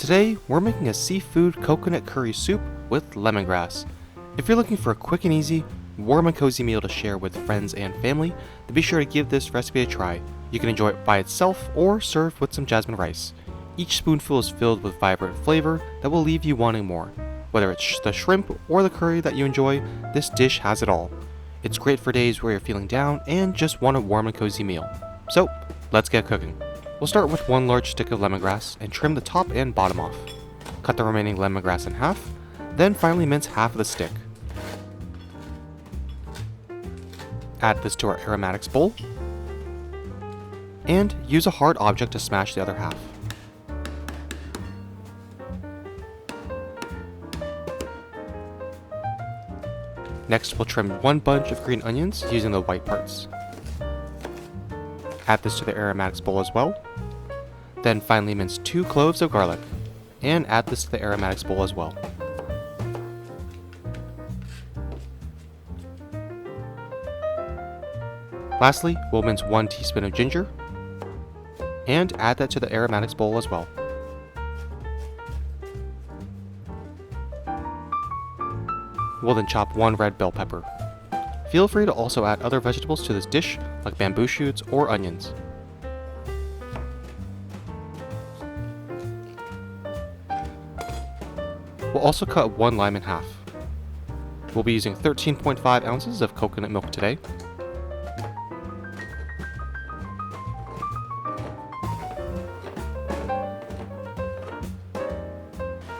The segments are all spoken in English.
Today, we're making a seafood coconut curry soup with lemongrass. If you're looking for a quick and easy, warm and cozy meal to share with friends and family, then be sure to give this recipe a try. You can enjoy it by itself or served with some jasmine rice. Each spoonful is filled with vibrant flavor that will leave you wanting more. Whether it's the shrimp or the curry that you enjoy, this dish has it all. It's great for days where you're feeling down and just want a warm and cozy meal. So, let's get cooking. We'll start with one large stick of lemongrass and trim the top and bottom off. Cut the remaining lemongrass in half, then finally mince half of the stick. Add this to our aromatics bowl, and use a hard object to smash the other half. Next, we'll trim one bunch of green onions using the white parts. Add this to the aromatics bowl as well. Then finally mince 2 cloves of garlic, and add this to the aromatics bowl as well. Lastly, we'll mince 1 teaspoon of ginger, and add that to the aromatics bowl as well. We'll then chop 1 red bell pepper. Feel free to also add other vegetables to this dish, like bamboo shoots or onions. We'll also cut 1 lime in half. We'll be using 13.5 ounces of coconut milk today.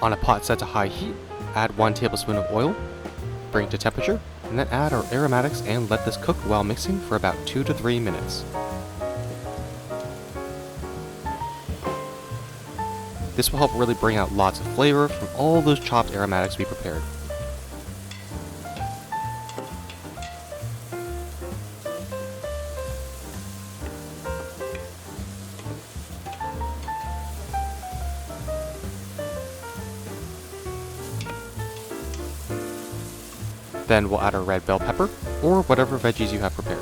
On a pot set to high heat, add 1 tablespoon of oil, bring it to temperature, and then add our aromatics and let this cook while mixing for about 2 to 3 minutes. This will help really bring out lots of flavor from all those chopped aromatics we prepared. Then we'll add our red bell pepper, or whatever veggies you have prepared.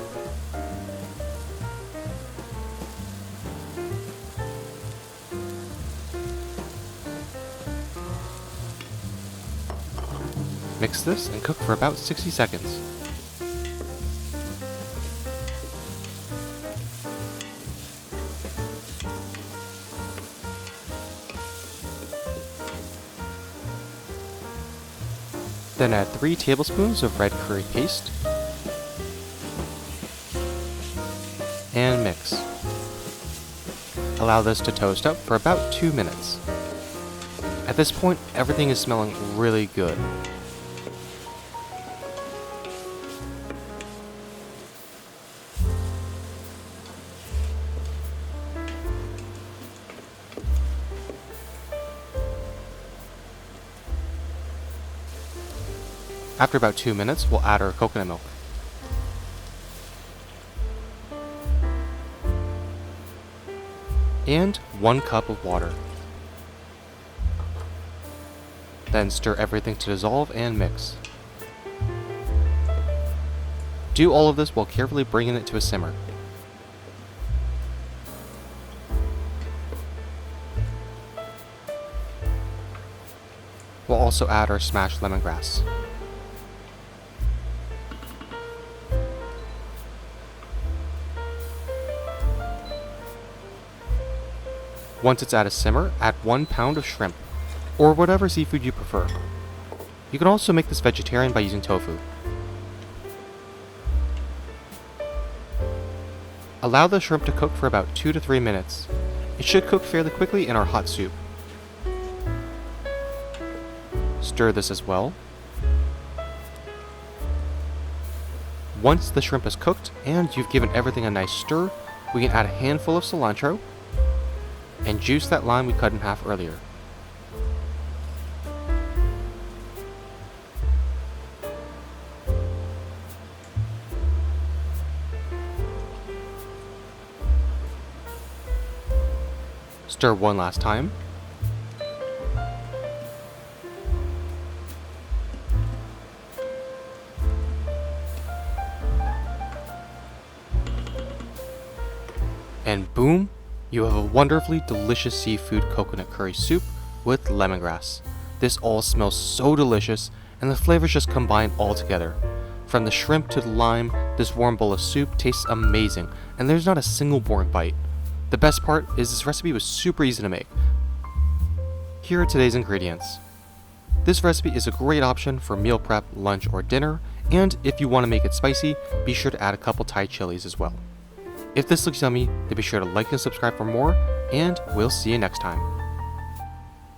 Mix this and cook for about 60 seconds. Then add 3 tablespoons of red curry paste and mix. Allow this to toast up for about 2 minutes. At this point, everything is smelling really good. After about 2 minutes, we'll add our coconut milk. And 1 cup of water. Then stir everything to dissolve and mix. Do all of this while carefully bringing it to a simmer. We'll also add our smashed lemongrass. Once it's at a simmer, add 1 pound of shrimp, or whatever seafood you prefer. You can also make this vegetarian by using tofu. Allow the shrimp to cook for about 2 to 3 minutes. It should cook fairly quickly in our hot soup. Stir this as well. Once the shrimp is cooked and you've given everything a nice stir, we can add a handful of cilantro and juice that lime we cut in half earlier. Stir one last time. And boom, you have a wonderfully delicious seafood coconut curry soup with lemongrass. This all smells so delicious, and the flavors just combine all together. From the shrimp to the lime, this warm bowl of soup tastes amazing, and there's not a single boring bite. The best part is this recipe was super easy to make. Here are today's ingredients. This recipe is a great option for meal prep, lunch, or dinner, and if you want to make it spicy, be sure to add a couple Thai chilies as well. If this looks yummy, then be sure to like and subscribe for more, and we'll see you next time.